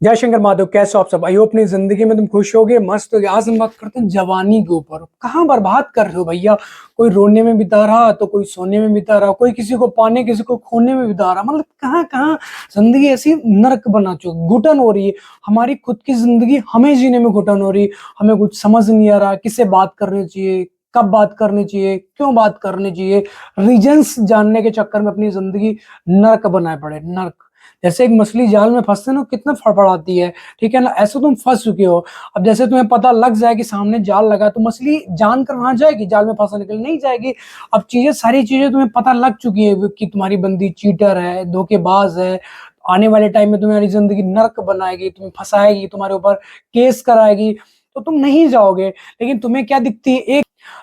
जय शंकर माधव, कैसे हो आप सब? आई होप अपनी जिंदगी में तुम खुश होगे, मस्त होगे। आज हम बात करते हैं जवानी के ऊपर। कहाँ बर्बाद कर रहे हो भैया? कोई रोने में बिता रहा तो कोई सोने में बिता रहा, कोई किसी को पाने किसी को खोने में बिता रहा। मतलब कहाँ कहाँ जिंदगी ऐसी नरक बना चुकी, घुटन हो रही है। हमारी खुद की जिंदगी हमें जीने में घुटन हो रही है। हमें कुछ समझ नहीं आ रहा किससे बात करनी चाहिए, कब बात करनी चाहिए, क्यों बात करनी चाहिए। रीजंस जानने के चक्कर में अपनी जिंदगी नरक बनाए पड़े, नरक। जैसे एक मछली जाल में फंसते ना, कितना फड़फड़ाती है, ठीक है ना? ऐसे तुम फंस चुके हो। अब जैसे तुम्हें पता लग जाए कि सामने जाल लगा, तो मछली जान कर वहां जाएगी? जाल में फंसने के लिए नहीं जाएगी। अब सारी चीजें तुम्हें पता लग चुकी है कि तुम्हारी बंदी चीटर है, धोखेबाज है। आने वाले टाइम में तुम्हारी जिंदगी नर्क बनाएगी, तुम्हें फंसाएगी, तुम्हारे ऊपर केस कराएगी, तो तुम नहीं जाओगे। लेकिन तुम्हें क्या दिखती है?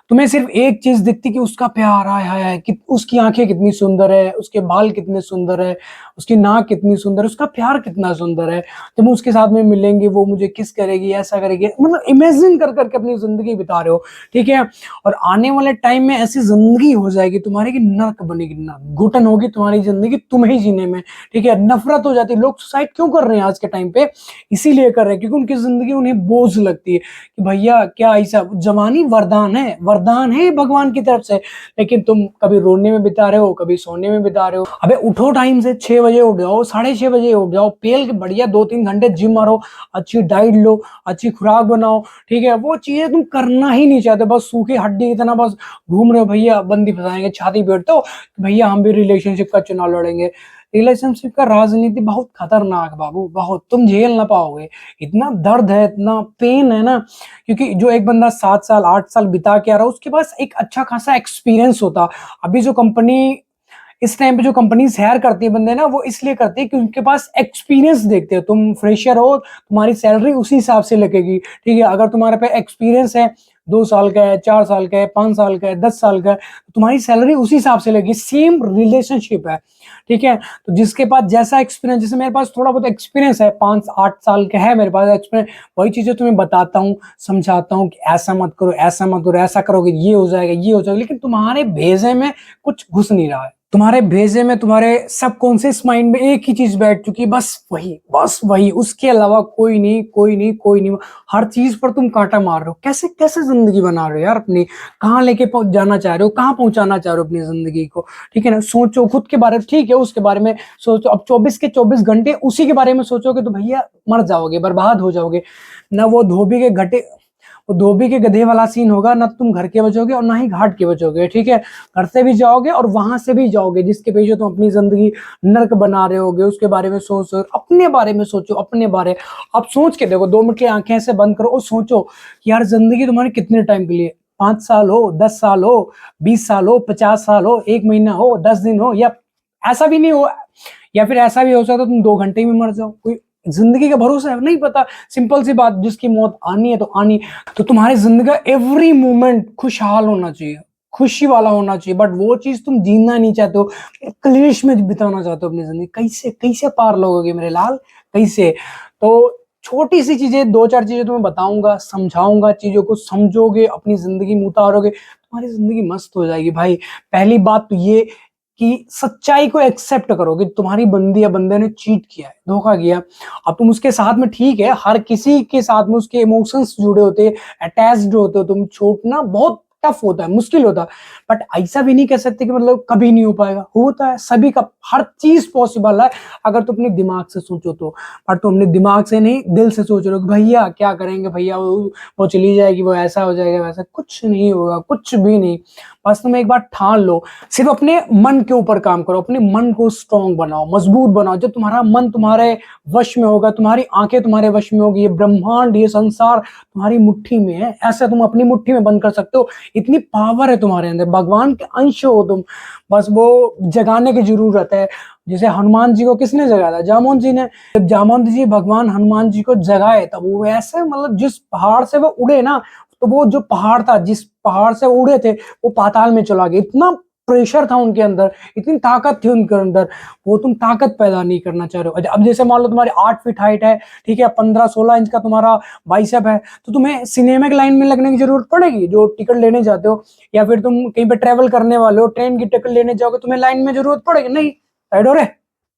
तुम्हें सिर्फ एक चीज दिखती कि उसका प्यार आया है, कि उसकी आंखें कितनी सुंदर है, उसके बाल कितने सुंदर है, उसकी नाक कितनी सुंदर है, उसका प्यार कितना सुंदर है। जब उसके साथ में मिलेंगे वो मुझे किस करेगी, ऐसा करेगी। मतलब इमेजिन कर करके अपनी जिंदगी बिता रहे हो, ठीक है? और आने वाले टाइम में ऐसी जिंदगी हो जाएगी तुम्हारी कि नर्क बनेगी, ना घुटन होगी तुम्हारी जिंदगी तुम्हें जीने में, ठीक है? नफरत हो जाती है। लोग सुसाइड क्यों कर रहे हैं आज के टाइम पे? इसीलिए कर रहे हैं क्योंकि उनकी जिंदगी उन्हें बोझ लगती है कि भैया क्या ऐसा। जवानी वरदान है, वरदान है भगवान की तरफ से। लेकिन तुम कभी रोने में बिता रहे हो, कभी सोने में बिता रहे हो। अबे उठो टाइम से, 6 बजे उठ जाओ, 6:30 बजे उठ जाओ, पेल के बढ़िया 2-3 घंटे जिम मारो, अच्छी डाइट लो, अच्छी खुराक बनाओ, ठीक है? वो चीजें तुम करना ही नहीं चाहते, बस सूखी हड्डी की तरह बस घूम रहे हो। भैया बंदी फंसाएंगे, छाती पीटते हो, भैया हम भी रिलेशनशिप का चुनाव लड़ेंगे। रिलेशनशिप का राजनीति बहुत खतरनाक बाबू, बहुत। तुम झेल ना पाओगे। इतना दर्द है, इतना पेन है ना। क्योंकि जो एक बंदा 7 साल 8 साल बिता के आ रहा है, उसके पास एक अच्छा खासा एक्सपीरियंस होता। अभी जो कंपनी इस टाइम पे जो कंपनीज हायर करती है बंदे ना, वो इसलिए करती है कि उनके पास एक्सपीरियंस देखते हो। तुम फ्रेशर हो, तुम्हारी सैलरी उसी हिसाब से लगेगी, ठीक है? अगर तुम्हारे पे एक्सपीरियंस है, 2 साल का है, 4 साल का है, 5 साल का है, 10 साल का है, तो तुम्हारी सैलरी उसी हिसाब से लगेगी। सेम रिलेशनशिप है, ठीक है? तो जिसके पास जैसा एक्सपीरियंस, जैसे मेरे पास थोड़ा बहुत एक्सपीरियंस है, 5-8 साल का है मेरे पास एक्सपीरियंस, वही चीजें तुम्हें बताता हूँ, समझाता हूँ कि ऐसा मत करो, ऐसा मत करो, ऐसा करोगे ये हो जाएगा, ये हो जाएगा। लेकिन तुम्हारे भेजे में कुछ घुस नहीं रहा है। तुम्हारे भेजे में, तुम्हारे सबकॉन्शियस माइंड में एक ही चीज बैठ चुकी है, बस वही, बस वही, उसके अलावा कोई नहीं, कोई नहीं, कोई नहीं। हर चीज पर तुम कांटा मार रहे हो। कैसे कैसे जिंदगी बना रहे हो यार अपनी? कहाँ लेके जाना चाह रहे हो, कहाँ पहुंचाना चाह रहे हो अपनी जिंदगी को? ठीक है ना? सोचो खुद के बारे में, ठीक है? उसके बारे में सोचो। अब 24 के 24 घंटे उसी के बारे में सोचोगे तो भैया मर जाओगे, बर्बाद हो जाओगे। ना वो धोबी के गधे वाला सीन होगा, ना तुम घर के बचोगे और ना ही घाट के बचोगे, ठीक है? घर से भी जाओगे और वहां से भी जाओगे, जिसके पीछे तुम अपनी जिंदगी नर्क बना रहे होगे। उसके बारे में सोचो, अपने बारे में सोचो, अपने बारे। अब सोच के देखो, 2 मिनट की आंखें ऐसे बंद करो और सोचो कि यार जिंदगी तुम्हारी कितने टाइम के लिए? 5 साल हो, 10 साल हो, 20 साल हो, 50 साल हो, 1 महीना हो, 10 दिन हो, या ऐसा भी नहीं हो, या फिर ऐसा भी हो सकता है तुम 2 घंटे में मर जाओ। कोई जिंदगी का भरोसा है नहीं पता। सिंपल सी बात, जिसकी मौत आनी है तो आनी। तो तुम्हारी जिंदगी का एवरी मोमेंट खुशहाल होना चाहिए, खुशी वाला होना चाहिए। बट वो चीज तुम जीना नहीं चाहते हो, क्लेश में बिताना चाहते हो अपनी जिंदगी। कैसे कैसे पार लोगे मेरे लाल, कैसे? तो छोटी सी चीजें, 2-4 चीजें तुम्हें बताऊंगा, समझाऊंगा, चीजों को समझोगे, अपनी जिंदगी में उतारोगे, तुम्हारी जिंदगी मस्त हो जाएगी भाई। पहली बात तो ये कि सच्चाई को एक्सेप्ट करो कि तुम्हारी बंदी या बंदे ने चीट किया है, धोखा किया। अब तुम उसके साथ में, ठीक है, हर किसी के साथ में उसके इमोशंस जुड़े होते हैं, अटैच्ड होते हो तुम। छोड़ना बहुत टफ होता है, मुश्किल होता है। बट ऐसा भी नहीं कह सकते कि मतलब कभी नहीं हो पाएगा, होता है सभी का। हर चीज पॉसिबल है अगर तुम अपने दिमाग से सोचो तो। पर तुम अपने दिमाग से नहीं, दिल से सोच रहे हो कि भैया क्या करेंगे, भैया वो चली जाएगी, वो ऐसा हो जाएगा, वैसा कुछ नहीं होगा, कुछ भी नहीं। बस तुम एक बार ठान लो, सिर्फ अपने मन के ऊपर काम करो, अपने मन को स्ट्रांग बनाओ, मजबूत बनाओ। जब तुम्हारा मन तुम्हारे वश में होगा, तुम्हारी आंखें तुम्हारे वश में होगी, ये ब्रह्मांड, ये संसार तुम्हारी मुट्ठी में है। ऐसा तुम अपनी मुट्ठी में बंद कर सकते हो। इतनी पावर है तुम्हारे अंदर, भगवान के अंश हो तुम। बस वो जगाने की जरूरत है। जैसे हनुमान जी को किसने जगाया था? जामोन जी ने। जब जामोन जी भगवान हनुमान जी को जगाए, तब वो ऐसे, मतलब जिस पहाड़ से वो उड़े ना, तो वो जो पहाड़ था, जिस पहाड़ से उड़े थे, वो पाताल में चला गया। इतना प्रेशर था उनके अंदर, इतनी ताकत थी उनके अंदर। वो तुम ताकत पैदा नहीं करना चाह रहे हो। अब जैसे मान लो तुम्हारी 8 फीट हाइट है, ठीक है, 15-16 इंच का तुम्हारा बाइसेप है, तो तुम्हें सिनेमा की लाइन में लगने की जरूरत पड़ेगी जो टिकट लेने जाते हो? या फिर तुम कहीं पे ट्रेवल करने वाले हो, ट्रेन की टिकट लेने जाओगे, तुम्हें लाइन में जरूरत पड़ेगी? नहीं। साइड हो रहे,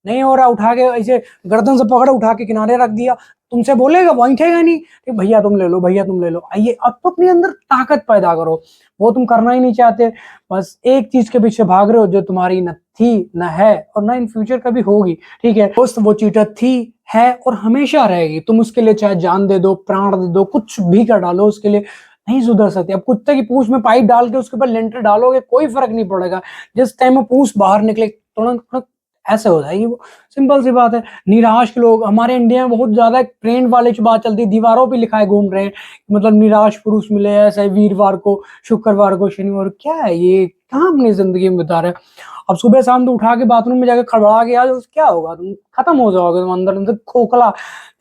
नहीं हो रहा, उठा के ऐसे गर्दन से पकड़ उठा के किनारे रख दिया, तुमसे बोलेगा, बैठेगा नहीं कि भैया तुम ले लो, भैया तुम ले लो। आइए अब तो अपने अंदर ताकत पैदा करो, वो तुम करना ही नहीं चाहते, बस एक चीज के पीछे भाग रहे हो जो तुम्हारी न थी न है और ना इन फ्यूचर कभी होगी। ठीक है दोस्त, वो चीटर थी, है और हमेशा रहेगी। तुम उसके लिए चाहे जान दे दो, प्राण दे दो, कुछ भी कर डालो उसके लिए, नहीं सुधर सकती। अब कुत्ते की पूंछ में पाइप डाल के उसके ऊपर लेंटर डालोगे कोई फर्क नहीं पड़ेगा, जिस टाइम में पूंछ बाहर निकले तुरंत तुरंत ऐसे हो जाएगी वो, सिंपल सी बात है। निराश लोग हमारे इंडिया में बहुत ज्यादा ट्रेंड वाले की बात चलती है, दीवारों पे लिखाए घूम रहे हैं, मतलब निराश पुरुष मिले ऐसे वीरवार को, शुक्रवार को, शनिवार, क्या है ये, कहाँ अपनी जिंदगी में बता रहे हैं। अब सुबह शाम तो उठा के बाथरूम में जाके खड़बड़ा के आ जाओ, क्या होगा, तुम खत्म हो जाओगे, तुम अंदर अंदर खोखला,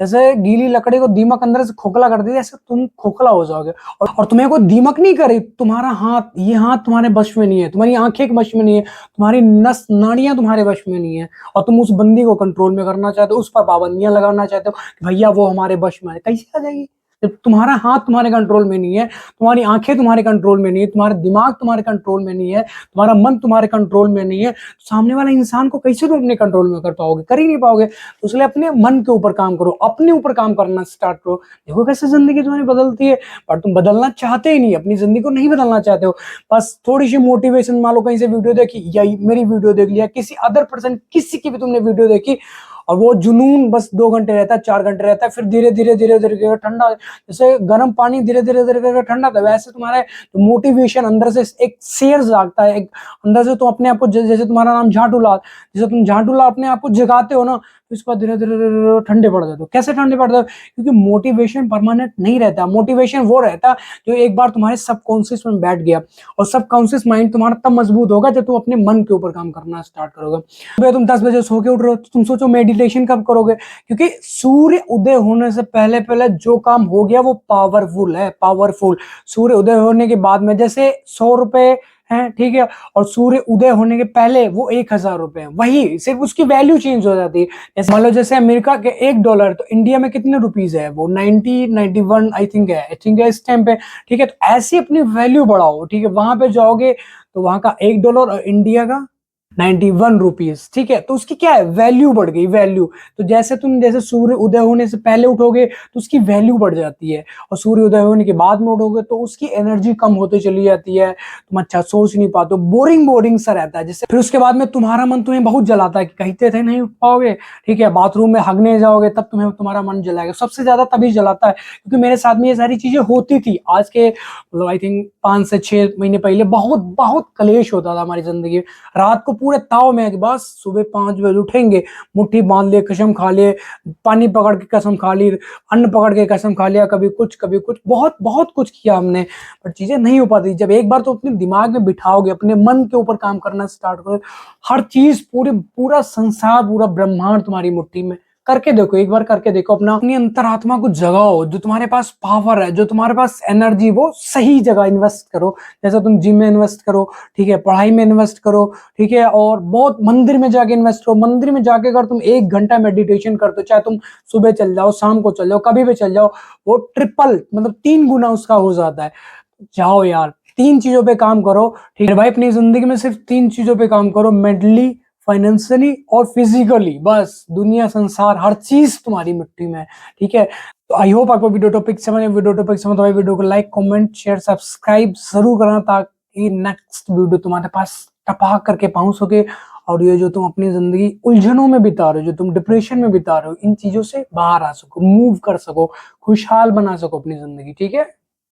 जैसे गीली लकड़ी को दीमक अंदर से खोखला कर देती ऐसे तुम खोखला हो जाओगे। और तुम्हें कोई दीमक नहीं करे, तुम्हारा हाथ, ये हाथ तुम्हारे वश में नहीं है, तुम्हारी आंखें वश में नहीं है, तुम्हारी नस नाड़ियां तुम्हारे वश में नहीं है, और तुम उस बंदी को कंट्रोल में करना चाहते हो, उस पर पाबंदियां लगाना चाहते हो कि भैया वो हमारे वश में है, कैसे आ जाएगी जब तुम्हारा हाथ तुम्हारे कंट्रोल में नहीं है, तुम्हारी आंखें तुम्हारे कंट्रोल में नहीं है, तुम्हारा दिमाग तुम्हारे कंट्रोल में नहीं है, तुम्हारा मन तुम्हारे कंट्रोल में नहीं है, तो सामने वाला इंसान को कैसे तुम अपने कंट्रोल में कर पाओगे, कर ही नहीं पाओगे। तो इसलिए अपने मन के ऊपर काम करो, अपने ऊपर काम करना स्टार्ट करो, देखो कैसे जिंदगी तुम्हारी बदलती है। पर तुम बदलना चाहते ही नहीं, अपनी जिंदगी को नहीं बदलना चाहते हो, बस थोड़ी सी मोटिवेशन, मान लो कहीं से वीडियो देखी या मेरी वीडियो देख लिया, किसी अदर पर्सन, किसी की भी तुमने वीडियो देखी, और वो जुनून बस 2 घंटे रहता है, 4 घंटे रहता है, फिर धीरे धीरे धीरे धीरे ठंडा, जैसे गर्म पानी धीरे धीरे धीरे धीरे ठंडा था, वैसे तुम्हारे मोटिवेशन अंदर से एक शेर जागता है, एक अंदर से तुम अपने आप को, जैसे तुम्हारा नाम झाटू लाल, जैसे तुम झाटू लाल अपने आप को जगाते हो ना, तो इसके बाद धीरे धीरे धीरे ठंडे पड़ जाते हो। कैसे ठंडे पड़ जाते हो? क्योंकि मोटिवेशन परमानेंट नहीं रहता, मोटिवेशन वो रहता जो एक बार तुम्हारे सबकॉन्शियस में बैठ गया, और सबकॉन्शियस माइंड तुम्हारा तब मजबूत होगा जब तुम अपने मन के ऊपर काम करना स्टार्ट करोगे। सुबह तुम 10 बजे सो के उठ रहे हो, तो तुम सोचो मेडिटेशन कब करोगे, क्योंकि सूर्य उदय होने से पहले पहले जो काम हो गया वो पावरफुल है, पावरफुल। सूर्य उदय होने के बाद में जैसे 100 रुपए हैं, ठीक है, और सूर्य उदय होने के पहले वो 1000 रुपए है, वही सिर्फ उसकी वैल्यू चेंज हो जाती है। जैसे मान लो जैसे अमेरिका के $1, तो इंडिया में कितने रुपीज है, वो 91 आई थिंक है, इस टाइम पे। ठीक है, तो ऐसी अपनी वैल्यू बढ़ाओ, ठीक है, वहां पे जाओगे तो वहां का $1 और इंडिया का 91 रुपीज, ठीक है, तो उसकी क्या है, वैल्यू बढ़ गई, वैल्यू। तो जैसे तुम जैसे सूर्य उदय होने से पहले उठोगे तो उसकी वैल्यू बढ़ जाती है, और सूर्य उदय होने के बाद में उठोगे तो उसकी एनर्जी कम होती चली जाती है, तुम अच्छा सोच नहीं पाते, बोरिंग बोरिंग सा रहता है। जैसे फिर उसके बाद में तुम्हारा मन तुम्हें बहुत जलाता है कि कहते थे नहीं उठ पाओगे, ठीक है, बाथरूम में हगने जाओगे तब तुम्हें तुम्हारा मन जलाएगा, सबसे ज्यादा तभी जलाता है, क्योंकि मेरे साथ में ये सारी चीजें होती थी। आज के मतलब आई थिंक 5 से 6 महीने पहले बहुत बहुत कलेश होता था हमारी जिंदगी में, रात को पूरे ताव में कि बस सुबह 5 बजे उठेंगे, मुट्ठी बांध लिए, कसम खा लिए, पानी पकड़ के कसम खा ली, अन्न पकड़ के कसम खा लिया, कभी कुछ, बहुत बहुत कुछ किया हमने, पर चीजें नहीं हो पाती। जब एक बार तो अपने दिमाग में बिठाओगे, अपने मन के ऊपर काम करना स्टार्ट करो, हर चीज, पूरा संसार, पूरा ब्रह्मांड तुम्हारी मुट्ठी में। करके देखो, एक बार करके देखो, अपनी अंतरात्मा को जगाओ, जो तुम्हारे पास पावर है, जो तुम्हारे पास एनर्जी, वो सही जगह इन्वेस्ट करो। जैसे तुम जिम में इन्वेस्ट करो, ठीक है, पढ़ाई में इन्वेस्ट करो, ठीक है, और बहुत मंदिर में जाके इन्वेस्ट करो। मंदिर में जाके अगर तुम 1 घंटा मेडिटेशन करते हो, चाहे तुम सुबह चल जाओ, शाम को चल जाओ, कभी भी चल जाओ, वो ट्रिपल मतलब 3 गुना उसका हो जाता है। जाओ यार, 3 चीजों पे काम करो, ठीक है भाई, अपनी जिंदगी में सिर्फ 3 चीजों पे काम करो, मेंटली, फाइनेंशियली और फिजिकली, बस दुनिया संसार हर चीज तुम्हारी मिट्टी में है, ठीक है। तो आई होप आपको वीडियो टॉपिक समझ, तो भाई वीडियो को लाइक, कमेंट, शेयर, सब्सक्राइब जरूर करना, ताकि नेक्स्ट वीडियो तुम्हारे पास टपा करके पहुंच सके, और ये जो तुम अपनी जिंदगी उलझनों में बिता रहे हो, जो तुम डिप्रेशन में बिता रहे हो, इन चीजों से बाहर आ सको, मूव कर सको, खुशहाल बना सको अपनी जिंदगी, ठीक है।